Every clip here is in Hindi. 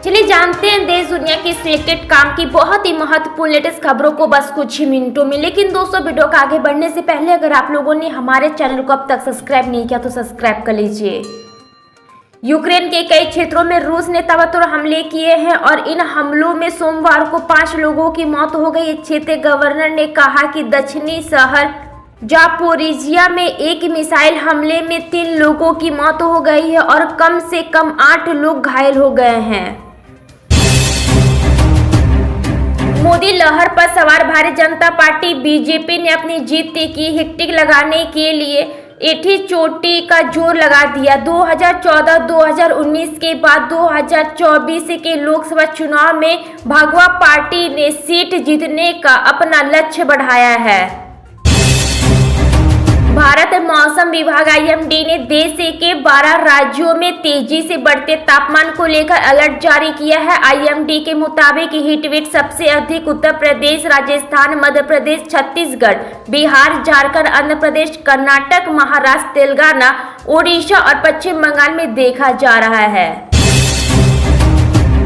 चलिए जानते हैं देश दुनिया की सिलेक्टेड काम की बहुत ही महत्वपूर्ण लेटेस्ट खबरों को बस कुछ ही मिनटों में। लेकिन दोस्तों, वीडियो को आगे बढ़ने से पहले अगर आप लोगों ने हमारे चैनल को अब तक सब्सक्राइब नहीं किया तो सब्सक्राइब कर लीजिए। यूक्रेन के कई क्षेत्रों में रूस ने ताबड़तोड़ हमले किए हैं और इन हमलों में सोमवार को 5 लोगों की मौत हो गई। क्षेत्रीय गवर्नर ने कहा कि दक्षिणी शहर जापोरिजिया में एक मिसाइल हमले में 3 लोगों की मौत हो गई है और कम से कम 8 लोग घायल हो गए हैं। मोदी लहर पर सवार भारतीय जनता पार्टी बीजेपी ने अपनी जीत की हिट्टिक लगाने के लिए एठी चोटी का जोर लगा दिया। 2014-2019 के बाद 2024 के लोकसभा चुनाव में भाजपा पार्टी ने सीट जीतने का अपना लक्ष्य बढ़ाया है। भारत मौसम विभाग IMD ने देश के 12 राज्यों में तेजी से बढ़ते तापमान को लेकर अलर्ट जारी किया है। IMD के मुताबिक हीट वेव सबसे अधिक उत्तर प्रदेश, राजस्थान, मध्य प्रदेश, छत्तीसगढ़, बिहार, झारखंड, आंध्र प्रदेश, कर्नाटक, महाराष्ट्र, तेलंगाना, ओडिशा और पश्चिम बंगाल में देखा जा रहा है।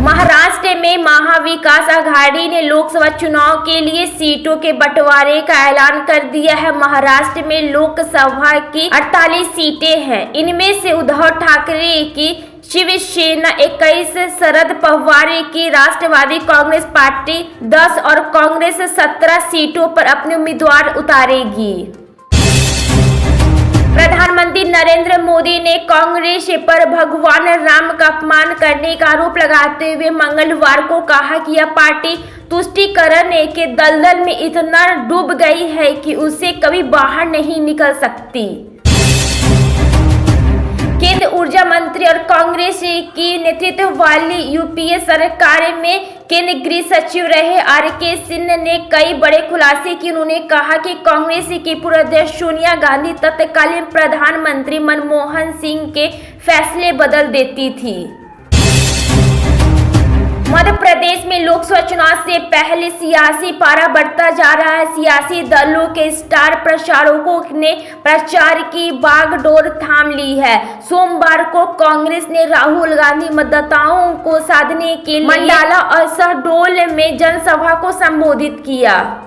महाराष्ट्र में महाविकास आघाड़ी ने लोकसभा चुनाव के लिए सीटों के बंटवारे का ऐलान कर दिया है। महाराष्ट्र में लोकसभा की 48 सीटें हैं। इनमें से उद्धव ठाकरे की शिवसेना 21, शरद पवार की राष्ट्रवादी कांग्रेस पार्टी 10 और कांग्रेस 17 सीटों पर अपने उम्मीदवार उतारेगी। प्रधानमंत्री नरेंद्र मोदी ने कांग्रेस पर भगवान राम का अपमान करने का आरोप लगाते हुए मंगलवार को कहा कि यह पार्टी तुष्टीकरण के दलदल में इतना डूब गई है कि उससे कभी बाहर नहीं निकल सकती। केंद्रीय ऊर्जा मंत्री और कांग्रेस की नेतृत्व वाली UPA सरकार में केंद्रीय गृह सचिव रहे RK सिंह ने कई बड़े खुलासे किए। उन्होंने कहा कि कांग्रेस की पूर्व अध्यक्ष सोनिया गांधी तत्कालीन प्रधानमंत्री मनमोहन सिंह के फैसले बदल देती थी। मध्य प्रदेश में लोकसभा चुनाव से पहले सियासी पारा बढ़ता जा रहा है। सियासी दलों के स्टार प्रचारकों ने प्रचार की बागडोर थाम ली है। सोमवार को कांग्रेस ने राहुल गांधी मतदाताओं को साधने के लिए मंडाला और शहडोल में जनसभा को संबोधित किया।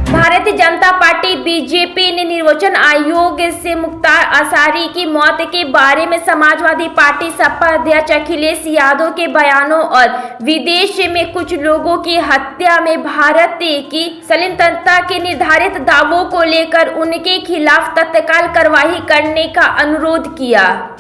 भारतीय जनता पार्टी BJP ने निर्वाचन आयोग से मुख्तार अंसारी की मौत के बारे में समाजवादी पार्टी सपा अध्यक्ष अखिलेश यादव के बयानों और विदेश में कुछ लोगों की हत्या में भारत की संलिप्तता के निर्धारित दावों को लेकर उनके खिलाफ तत्काल कार्रवाई करने का अनुरोध किया।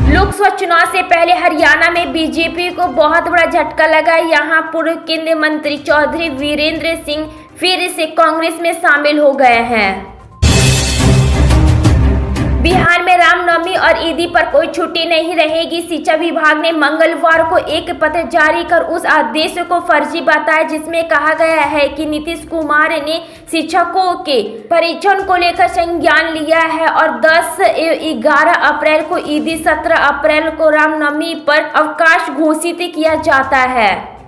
लोकसभा चुनाव से पहले हरियाणा में BJP को बहुत बड़ा झटका लगा। यहाँ पूर्व केंद्रीय मंत्री चौधरी वीरेंद्र सिंह फिर से कांग्रेस में शामिल हो गए हैं। बिहार में रामनवमी और ईदी पर कोई छुट्टी नहीं रहेगी। शिक्षा विभाग ने मंगलवार को एक पत्र जारी कर उस आदेश को फर्जी बताया जिसमें कहा गया है कि नीतीश कुमार ने शिक्षकों के परीक्षण को लेकर संज्ञान लिया है और 10-11 अप्रैल को ईदी, 17 अप्रैल को रामनवमी पर अवकाश घोषित किया जाता है।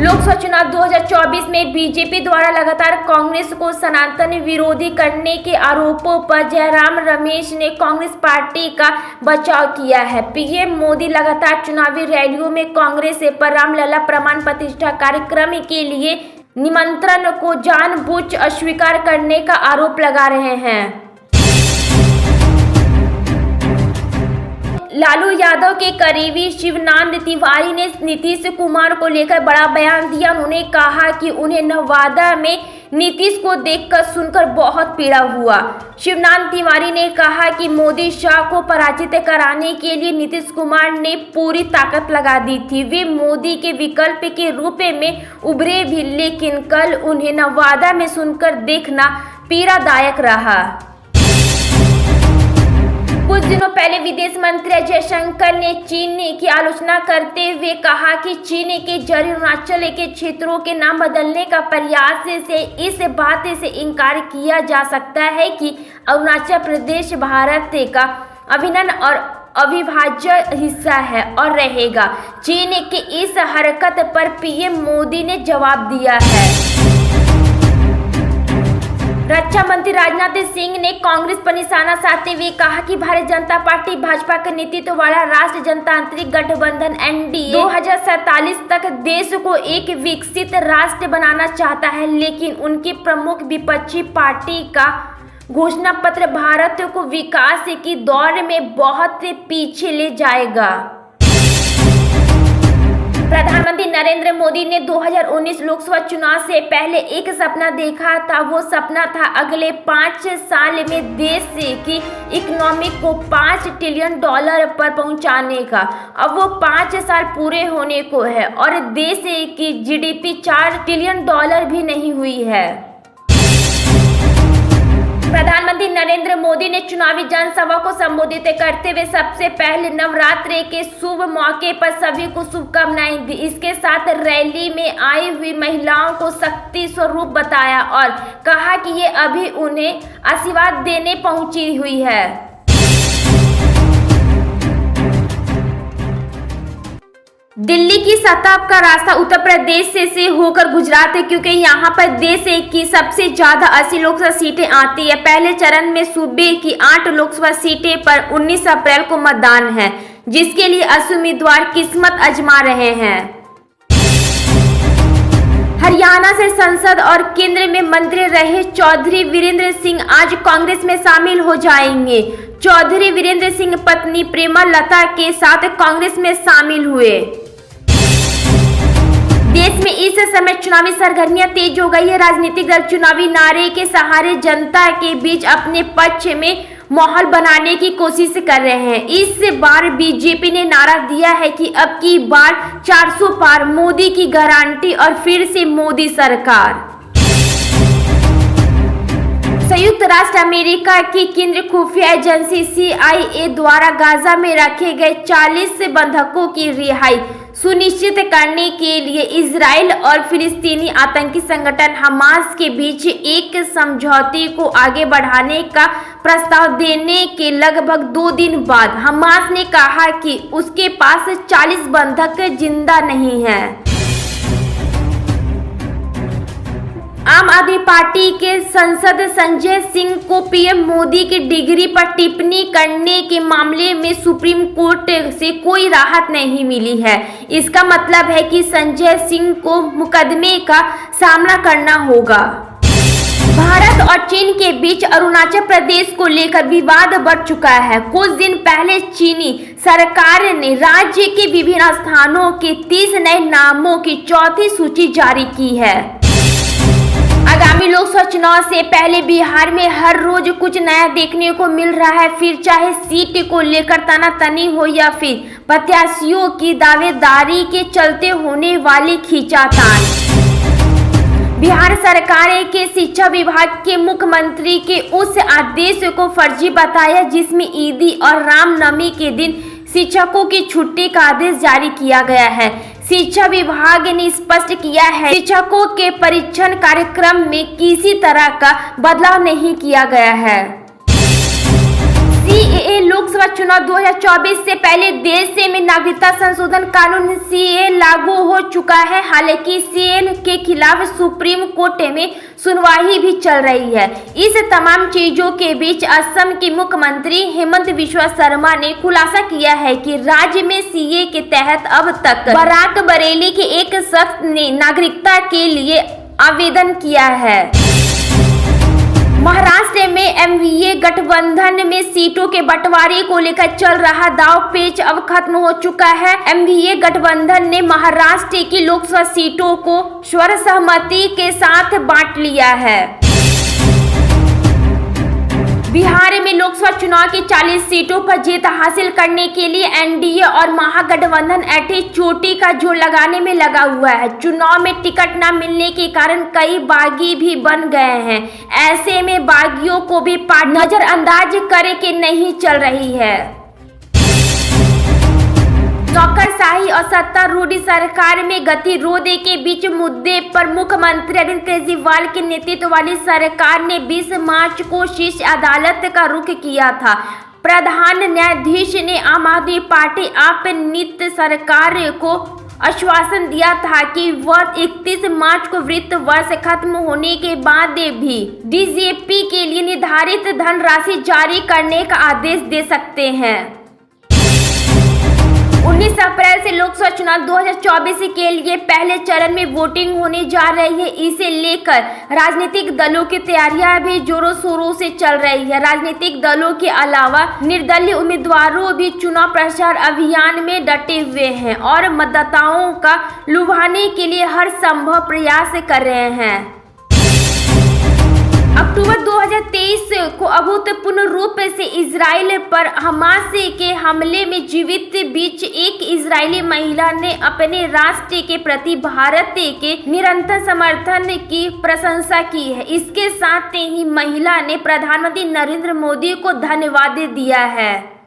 लोकसभा चुनाव 2024 में BJP द्वारा लगातार कांग्रेस को सनातन विरोधी करने के आरोपों पर जयराम रमेश ने कांग्रेस पार्टी का बचाव किया है। PM मोदी लगातार चुनावी रैलियों में कांग्रेस पर रामलला प्रमाण प्रतिष्ठा कार्यक्रम के लिए निमंत्रण को जानबूझ अस्वीकार करने का आरोप लगा रहे हैं। लालू यादव के करीबी शिवनाथ तिवारी ने नीतीश कुमार को लेकर बड़ा बयान दिया। उन्होंने कहा कि उन्हें नवादा में नीतीश को देखकर सुनकर बहुत पीड़ा हुआ। शिवनाथ तिवारी ने कहा कि मोदी शाह को पराजित कराने के लिए नीतीश कुमार ने पूरी ताकत लगा दी थी। वे मोदी के विकल्प के रूप में उभरे भी, लेकिन कल उन्हें नवादा में सुनकर देखना पीड़ादायक रहा। कुछ दिनों पहले विदेश मंत्री जयशंकर ने चीन की आलोचना करते हुए कहा कि चीन के जरिए अरुणाचल के क्षेत्रों के नाम बदलने का प्रयास से इस बात से इनकार किया जा सकता है कि अरुणाचल प्रदेश भारत का अभिन्न और अविभाज्य हिस्सा है और रहेगा। चीन के इस हरकत पर PM मोदी ने जवाब दिया है। रक्षा मंत्री राजनाथ सिंह ने कांग्रेस पर निशाना साधते हुए कहा कि भारतीय जनता पार्टी भाजपा के नेतृत्व वाला राष्ट्रीय जनतांत्रिक गठबंधन एनडीए 2047 तक देश को एक विकसित राष्ट्र बनाना चाहता है, लेकिन उनकी प्रमुख विपक्षी पार्टी का घोषणा पत्र भारत को विकास की दौड़ में बहुत पीछे ले जाएगा। प्रधानमंत्री नरेंद्र मोदी ने 2019 लोकसभा चुनाव से पहले एक सपना देखा था। वो सपना था अगले 5 साल में देश की इकोनॉमी को $5 ट्रिलियन पर पहुंचाने का। अब वो 5 साल पूरे होने को है और देश की जीडीपी $4 ट्रिलियन भी नहीं हुई है। प्रधानमंत्री नरेंद्र मोदी ने चुनावी जनसभा को संबोधित करते हुए सबसे पहले नवरात्रि के शुभ मौके पर सभी को शुभकामनाएं दी। इसके साथ रैली में आई हुई महिलाओं को शक्ति स्वरूप बताया और कहा कि ये अभी उन्हें आशीर्वाद देने पहुंची हुई है। दिल्ली की सत्ता का रास्ता उत्तर प्रदेश से होकर गुजरात है, क्योंकि यहाँ पर देश की सबसे ज्यादा 80 लोकसभा सीटें आती है। पहले चरण में सूबे की 8 लोकसभा सीटें पर 19 अप्रैल को मतदान है, जिसके लिए 80 उम्मीदवार किस्मत आजमा रहे हैं। हरियाणा से सांसद और केंद्र में मंत्री रहे चौधरी वीरेंद्र सिंह आज कांग्रेस में शामिल हो जाएंगे। चौधरी वीरेंद्र सिंह पत्नी प्रेमा लता के साथ कांग्रेस में शामिल हुए। देश में इस समय चुनावी सरगर्मियां तेज हो गई है। राजनीतिक दल चुनावी नारे के सहारे जनता के बीच अपने पक्ष में माहौल बनाने की कोशिश कर रहे हैं। इस बार बीजेपी ने नारा दिया है कि अब की बार 400 पार, मोदी की गारंटी और फिर से मोदी सरकार। संयुक्त राष्ट्र अमेरिका की केंद्रीय खुफिया एजेंसी CIA द्वारा गाजा में रखे गए 40 बंधकों की रिहाई सुनिश्चित करने के लिए इजराइल और फिलिस्तीनी आतंकी संगठन हमास के बीच एक समझौते को आगे बढ़ाने का प्रस्ताव देने के लगभग 2 दिन बाद हमास ने कहा कि उसके पास 40 बंधक जिंदा नहीं हैं। आम आदमी पार्टी के सांसद संजय सिंह को पीएम मोदी की डिग्री पर टिप्पणी करने के मामले में सुप्रीम कोर्ट से कोई राहत नहीं मिली है। इसका मतलब है कि संजय सिंह को मुकदमे का सामना करना होगा। भारत और चीन के बीच अरुणाचल प्रदेश को लेकर विवाद बढ़ चुका है। कुछ दिन पहले चीनी सरकार ने राज्य के विभिन्न स्थानों के 30 नए नामों की चौथी सूची जारी की है। आगामी लोकसभा चुनाव से पहले बिहार में हर रोज कुछ नया देखने को मिल रहा है, फिर चाहे सीट को लेकर तनातनी हो या फिर प्रत्याशियों की दावेदारी के चलते होने वाली खींचातान। बिहार सरकार के शिक्षा विभाग के मुख्यमंत्री के उस आदेश को फर्जी बताया जिसमें ईदी और रामनवमी के दिन शिक्षकों की छुट्टी का आदेश जारी किया गया है। शिक्षा विभाग ने स्पष्ट किया है शिक्षकों के परीक्षण कार्यक्रम में किसी तरह का बदलाव नहीं किया गया है। CAA लोकसभा चुनाव 2024 से पहले देश में नागरिकता संशोधन कानून CAA लागू हो चुका है। हालांकि CAA के खिलाफ सुप्रीम कोर्ट में सुनवाई भी चल रही है। इस तमाम चीजों के बीच असम के मुख्यमंत्री हेमंत बिस्वा शर्मा ने खुलासा किया है कि राज्य में CAA के तहत अब तक बराक बरेली के एक शख्स ने नागरिकता के लिए आवेदन किया है। महाराष्ट्र में MVA गठबंधन में सीटों के बंटवारे को लेकर चल रहा दाव पेच अब खत्म हो चुका है। MVA गठबंधन ने महाराष्ट्र की लोकसभा सीटों को सर्वसम्मति के साथ बांट लिया है। बिहार में लोकसभा चुनाव की 40 सीटों पर जीत हासिल करने के लिए NDA और महागठबंधन ऐठी चोटी का जोर लगाने में लगा हुआ है। चुनाव में टिकट न मिलने के कारण कई बागी भी बन गए हैं। ऐसे में बागियों को भी पार्टी नजरअंदाज करके नहीं चल रही है। नौकरशाही और सत्तारूढ़ सरकार में गतिरोध के बीच मुद्दे पर मुख्यमंत्री अरविंद केजरीवाल के नेतृत्व वाली सरकार ने 20 मार्च को शीर्ष अदालत का रुख किया था। प्रधान न्यायाधीश ने आम आदमी पार्टी आप नीति सरकार को आश्वासन दिया था कि वह 31 मार्च को वित्त वर्ष खत्म होने के बाद भी डीजीपी के लिए निर्धारित धनराशि जारी करने का आदेश दे सकते हैं। 19 अप्रैल से लोकसभा चुनाव 2024 के लिए पहले चरण में वोटिंग होने जा रही है। इसे लेकर राजनीतिक दलों की तैयारियां भी जोरों शोरों से चल रही है। राजनीतिक दलों के अलावा निर्दलीय उम्मीदवारों भी चुनाव प्रचार अभियान में डटे हुए हैं और मतदाताओं का लुभाने के लिए हर संभव प्रयास कर रहे हैं। अक्टूबर 2023 को अभूतपूर्व रूप से इजराइल पर हमास के हमले में जीवित बीच एक इजरायली महिला ने अपने राष्ट्र के प्रति भारत के निरंतर समर्थन की प्रशंसा की है। इसके साथ ही महिला ने प्रधानमंत्री नरेंद्र मोदी को धन्यवाद दिया है।